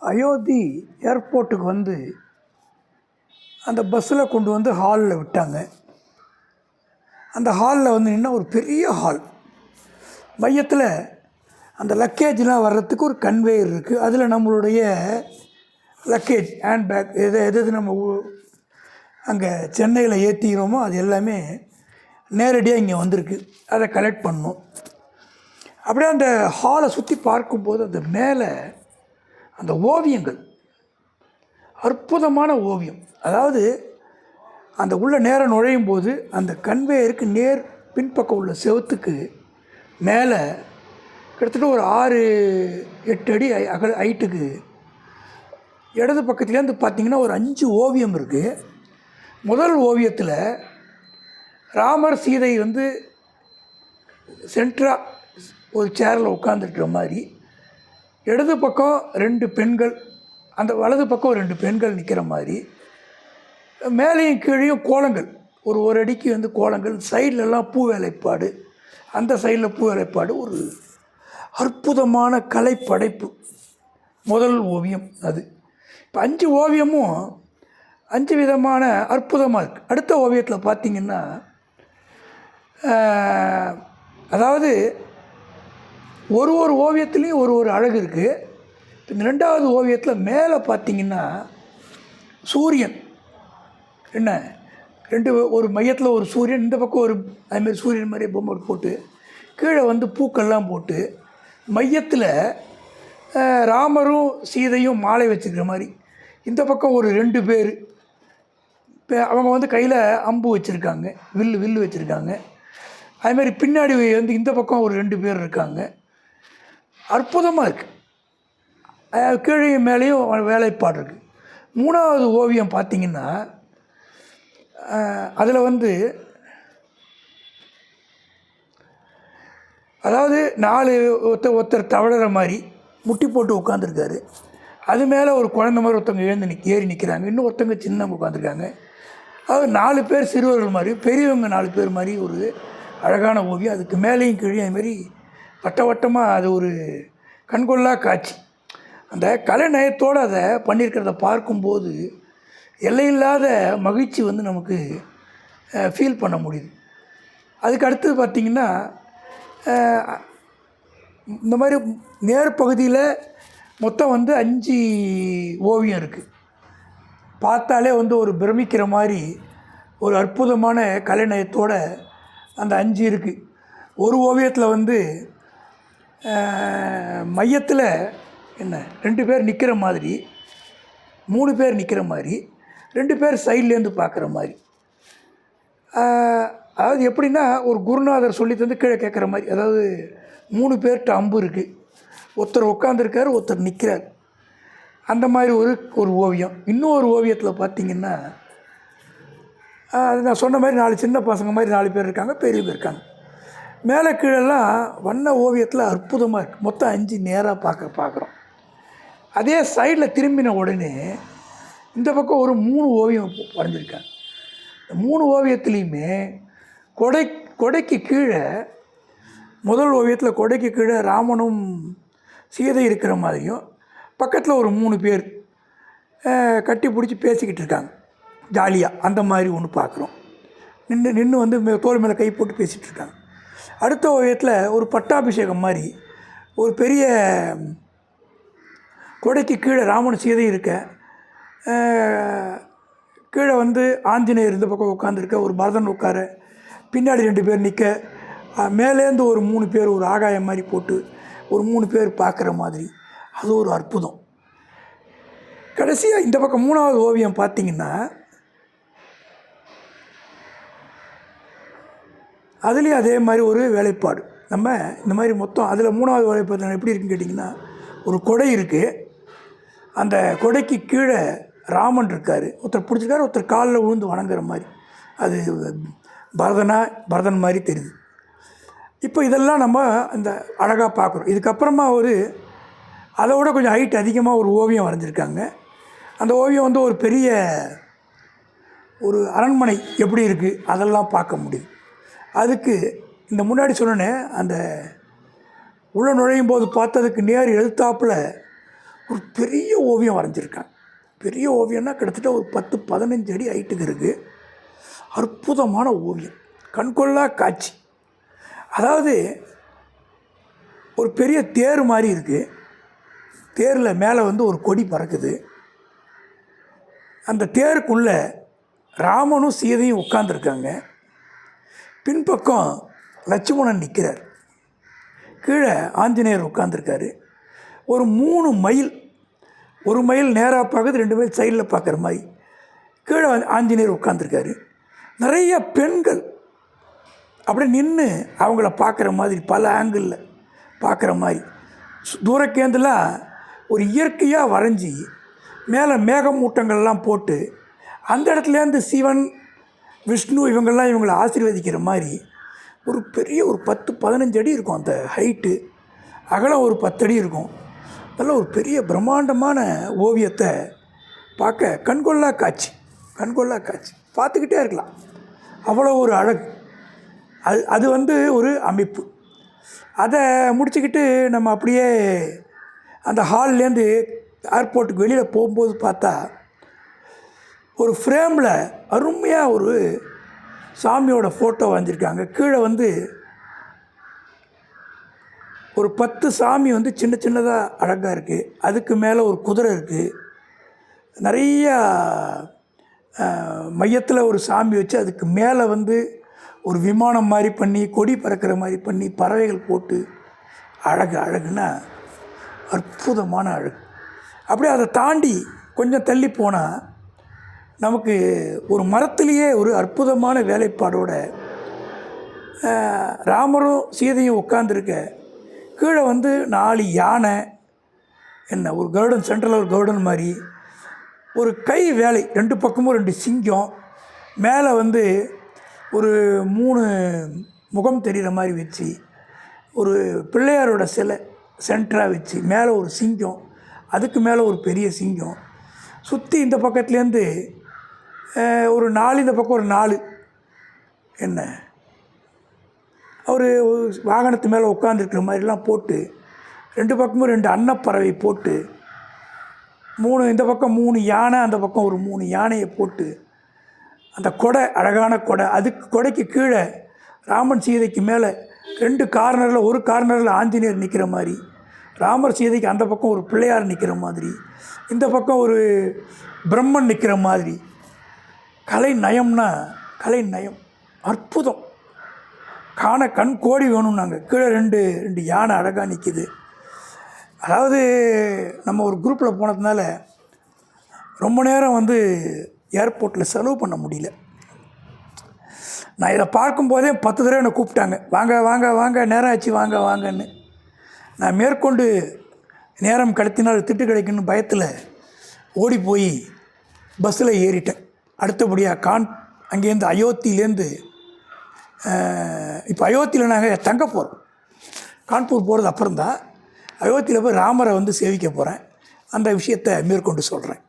அயோத்தி ஏர்போர்ட்டுக்கு வந்து அந்த பஸ்ஸில் கொண்டு வந்து ஹாலில் விட்டாங்க. அந்த ஹாலில் வந்து நின்னா ஒரு பெரிய ஹால். மையத்தில் அந்த லக்கேஜ்லாம் வர்றதுக்கு ஒரு கன்வேயர் இருக்குது. அதில் நம்மளுடைய லக்கேஜ் ஹேண்ட்பேக் எது நம்ம அங்கே சென்னையில் ஏற்றிக்கிறோமோ அது எல்லாமே நேரடியாக இங்கே வந்திருக்கு. அதை கலெக்ட் பண்ணணும். அப்படியே அந்த ஹாலை சுற்றி பார்க்கும்போது அந்த மேலே அந்த ஓவியங்கள், அற்புதமான ஓவியம். அதாவது அந்த உள்ள நேரம் நுழையும் போது அந்த கன்வேயருக்கு நேர் பின்பக்கம் உள்ள செவத்துக்கு மேலே கிட்டத்தட்ட ஒரு 6-8 அடி ஹைட்டுக்கு இடது பக்கத்துலேருந்து பார்த்திங்கன்னா ஒரு 5 ஓவியம் இருக்குது. முதல் ஓவியத்தில் ராமர் சீதை வந்து சென்ட்ராக ஒரு சேரில் உட்காந்துருக்கிற மாதிரி, இடது பக்கம் 2 பெண்கள், அந்த வலது பக்கம் 2 பெண்கள் நிற்கிற மாதிரி, மேலேயும் கீழேயும் கோலங்கள், ஒரு அடிக்கு வந்து கோலங்கள், சைட்லலாம் பூ வேலைப்பாடு, அந்த சைடில் பூ வேலைப்பாடு, ஒரு அற்புதமான கலைப்படைப்பு. முதல் ஓவியம் அது. இப்போ 5 ஓவியமும் 5 விதமான அற்புதமாக இருக்குது. அடுத்த ஓவியத்தில் பார்த்திங்கன்னா அதாவது ஒரு ஓவியத்துலேயும் ஒரு அழகு இருக்குது. இந்த 2வது ஓவியத்தில் மேலே பார்த்திங்கன்னா சூரியன் என்ன ஒரு மையத்தில் ஒரு சூரியன், இந்த பக்கம் ஒரு அதுமாதிரி சூரியன் மாதிரி பொம்மை போட்டு, கீழே வந்து பூக்கள்லாம் போட்டு, மையத்தில் ராமரும் சீதையும் மாலை வச்சுக்கிற மாதிரி, இந்த பக்கம் ஒரு 2 பேர், இப்போ அவங்க வந்து கையில் அம்பு வச்சுருக்காங்க, வில்லு வச்சுருக்காங்க. அதுமாதிரி பின்னாடி வந்து இந்த பக்கம் ஒரு 2 பேர் இருக்காங்க. அற்புதமாக இருக்குது. கீழே மேலேயும் வேலைப்பாடு இருக்குது. 3வது ஓவியம் பார்த்திங்கன்னா அதில் வந்து அதாவது 4 ஒருத்தர் தவழுற மாதிரி முட்டி போட்டு உட்காந்துருக்காரு. அது மேலே ஒரு குழந்த மாதிரி ஒருத்தவங்க ஏறி நிற்கிறாங்க. இன்னும் ஒருத்தவங்க சின்னவங்க உட்காந்துருக்காங்க. அதாவது 4 பேர் சிறுவர்கள் மாதிரி, பெரியவங்க 4 பேர் மாதிரி ஒரு அழகான ஓவியம். அதுக்கு மேலேயும் கீழே அதுமாரி வட்டமாக அது ஒரு கண்கொள்ளா காட்சி. அந்த கலைநயத்தோடு அதை பண்ணியிருக்கிறத பார்க்கும்போது எல்லையில்லாத மகிழ்ச்சி வந்து நமக்கு ஃபீல் பண்ண முடியுது. அதுக்கு அடுத்தது பார்த்திங்கன்னா இந்த மாதிரி நேர் பகுதியில் மொத்தம் வந்து 5 ஓவியம் இருக்குது. பார்த்தாலே வந்து ஒரு பிரமிக்கிற மாதிரி ஒரு அற்புதமான கலைநயத்தோடு அந்த 5 இருக்குது. ஒரு ஓவியத்தில் வந்து மையத்தில் 2 பேர் நிற்கிற மாதிரி, 3 பேர் நிற்கிற மாதிரி, 2 பேர் சைட்லேருந்து பார்க்குற மாதிரி. அதாவது எப்படின்னா ஒரு குருநாதர் சொல்லி தந்து கீழே கேட்குற மாதிரி. அதாவது 3 பேர்கிட்ட அம்பு இருக்குது, ஒருத்தர் உட்காந்துருக்கார், ஒருத்தர் நிற்கிறார். அந்த மாதிரி ஒரு ஓவியம். இன்னொரு ஓவியத்தில் பார்த்திங்கன்னா அது நான் சொன்ன மாதிரி 4 சின்ன பசங்க மாதிரி 4 பேர் இருக்காங்க, பெரியவங்க இருக்காங்க. மேலே கீழெல்லாம் வண்ண ஓவியத்தில் அற்புதமாக இருக்குது. மொத்தம் 5 நேராக பார்க்குறோம். அதே சைடில் திரும்பின உடனே இந்த பக்கம் ஒரு 3 ஓவியம் வரைஞ்சிருக்காங்க. இந்த 3 ஓவியத்துலேயுமே கொடைக்கு கீழே, முதல் ஓவியத்தில் கொடைக்கு கீழே ராமனும் சீதை இருக்கிற மாதிரியும், பக்கத்தில் ஒரு 3 பேர் கட்டி பிடிச்சி பேசிக்கிட்டு இருக்காங்க ஜாலியாக. அந்த மாதிரி ஒன்று பார்க்குறோம். நின்று வந்து தோள் மேலே கை போட்டு பேசிகிட்டு இருக்காங்க. அடுத்த ஓவியத்தில் ஒரு பட்டாபிஷேகம் மாதிரி, ஒரு பெரிய கொடைக்கு கீழே ராமன் சீதை இருக்க, கீழே வந்து ஆஞ்சநேயர் இந்த பக்கம் உட்காந்துருக்க, ஒரு பரதன் உட்கார, பின்னாடி 2 பேர் நிற்க, மேலேருந்து ஒரு 3 பேர் ஒரு ஆகாயம் மாதிரி போட்டு ஒரு 3 பேர் பார்க்குற மாதிரி. அது ஒரு அற்புதம். கடைசியாக இந்த பக்கம் 3வது ஓவியம் பார்த்திங்கன்னா அதுலேயும் அதே மாதிரி ஒரு வேலைப்பாடு. நம்ம இந்த மாதிரி மொத்தம் அதில் 3வது வேலைப்பாடு எப்படி இருக்குன்னு கேட்டிங்கன்னா, ஒரு கொடை இருக்குது. அந்த கொடைக்கு கீழே ராமன் இருக்கார், ஒருத்தர் பிடிச்சிருக்காரு, ஒருத்தர் காலில் விழுந்து வணங்குற மாதிரி. அது பரதன் மாதிரி தெரியுது. இப்போ இதெல்லாம் நம்ம இந்த அழகாக பார்க்குறோம். இதுக்கப்புறமா அதை விட கொஞ்சம் ஹைட் அதிகமாக ஒரு ஓவியம் வரைஞ்சிருக்காங்க. அந்த ஓவியம் வந்து ஒரு பெரிய ஒரு அரண்மனை எப்படி இருக்குது அதெல்லாம் பார்க்க முடியுது. அதுக்கு இந்த முன்னாடி சொன்னேன், அந்த உள்ள நுழையும் போது பார்த்ததுக்கு நேர் எழுத்தாப்பில் ஒரு பெரிய ஓவியம் வரைஞ்சிருக்காங்க. பெரிய ஓவியம்னா கிட்டத்தட்ட ஒரு 10-15 அடி ஹைட்டுக்கு இருக்குது. அற்புதமான ஓவியம், கண்கொள்ளா காட்சி. அதாவது ஒரு பெரிய தேர் மாதிரி இருக்குது. தேரில் மேலே வந்து ஒரு கொடி பறக்குது. அந்த தேருக்குள்ளே ராமனும் சீதையும் உட்காந்துருக்காங்க. பின்பக்கம் லட்சுமணன் நிற்கிறார். கீழே ஆஞ்சநேயர் உட்காந்துருக்காரு. ஒரு 3 மைல், ஒரு மைல் நேராக பார்க்குறது, 2 மைல் சைடில் பார்க்குற மாதிரி கீழே ஆஞ்சநேயர் உட்காந்துருக்காரு. நிறைய பெண்கள் அப்படியே நின்று அவங்கள பார்க்குற மாதிரி, பல ஆங்கிளில் பார்க்குற மாதிரி, தூரக்கேந்துலாம் ஒரு இயற்கையாக வரைஞ்சி மேலே மேகமூட்டங்கள்லாம் போட்டு அந்த இடத்துலேருந்து சிவன் விஷ்ணு இவங்கெல்லாம் இவங்களை ஆசீர்வதிக்கிற மாதிரி ஒரு பெரிய ஒரு 10-15 அடி இருக்கும் அந்த ஹைட்டு. அகலம் ஒரு 10 அடி இருக்கும். அதெல்லாம் ஒரு பெரிய பிரம்மாண்டமான ஓவியத்தை பார்க்க கண்கொள்ளா காட்சி, கண்கொள்ளா காட்சி. பார்த்துக்கிட்டே இருக்கலாம், அவ்வளோ ஒரு அழகு. அது வந்து ஒரு அமைப்பு. அதை முடிச்சுக்கிட்டு நம்ம அப்படியே அந்த ஹால்லேருந்து ஏர்போர்ட்டுக்கு வெளியில் போகும்போது பார்த்தா ஒரு ஃப்ரேமில் அருமையாக ஒரு சாமியோட ஃபோட்டோ வரைஞ்சிருக்காங்க. கீழே வந்து ஒரு 10 சாமி வந்து சின்ன சின்னதாக அழகாக இருக்குது. அதுக்கு மேலே ஒரு குதிரை இருக்குது. நிறையா மையத்தில் ஒரு சாமி வச்சு அதுக்கு மேலே வந்து ஒரு விமானம் மாதிரி பண்ணி, கொடி பறக்கிற மாதிரி பண்ணி, பறவைகள் போட்டு அழகுன்னா அற்புதமான அழகு. அப்படியே அதை தாண்டி கொஞ்சம் தள்ளி போனால் நமக்கு ஒரு மரத்துலேயே ஒரு அற்புதமான வேலைப்பாடோட ராமரும் சீதையும் உட்காந்துருக்க. கீழே வந்து 4 யானை, என்ன ஒரு கருடன், சென்ட்ரலில் ஒரு கருடன் மாதிரி, ஒரு கை வேலை, 2 பக்கமும் 2 சிங்கம், மேலே வந்து ஒரு 3 முகம் தெரிகிற மாதிரி வச்சு, ஒரு பிள்ளையாரோட சிலை சென்டராக வச்சு, மேலே ஒரு சிங்கம், அதுக்கு மேலே ஒரு பெரிய சிங்கம், சுற்றி இந்த பக்கத்துலேருந்து ஒரு 4, இந்த பக்கம் ஒரு 4, என்ன ஒரு வாகனத்து மேலே உட்காந்துருக்கிற மாதிரிலாம் போட்டு, 2 பக்கமும் 2 அன்னப்பறவை போட்டு, 3 இந்த பக்கம் 3 யானை, அந்த பக்கம் ஒரு 3 யானையை போட்டு, அந்த கொடை, அழகான கொடை, அதுக்கு கொடைக்கு கீழே ராமன் சீதைக்கு மேலே 2 கார்னரில், ஒரு கார்னரில் ஆஞ்சநேயர் நிற்கிற மாதிரி, ராமர் சீதைக்கு அந்த பக்கம் ஒரு பிள்ளையார் நிற்கிற மாதிரி, இந்த பக்கம் ஒரு பிரம்மன் நிற்கிற மாதிரி. கலை நயம்னா கலை நயம், அற்புதம். காண கண் கோடி வேணும்னாங்க. கீழே 2 யானை அழகாக நிற்கிது. அதாவது நம்ம ஒரு குரூப்பில் போனதுனால ரொம்ப நேரம் வந்து ஏர்போர்ட்டில் செலவு பண்ண முடியல. நான் இதை பார்க்கும்போதே 10 தடவை என்னை கூப்பிட்டாங்க, வாங்க வாங்க வாங்க, நேரம் ஆச்சு, வாங்க வாங்கன்னு. நான் மேற்கொண்டு நேரம் கடத்தினால் திட்டு கிடைக்குன்னு பயத்தில் ஓடி போய் பஸ்ஸில் ஏறிட்டேன். அடுத்தபடியாக அங்கேருந்து அயோத்தியிலேருந்து, இப்போ அயோத்தியில் நாங்கள் தங்க போகிறோம். கான்பூர் போகிறது அப்புறம்தான். அயோத்தியில் போய் ராமரை வந்து சேவிக்க போகிறேன். அந்த விஷயத்தை மேற்கொண்டு சொல்கிறேன்.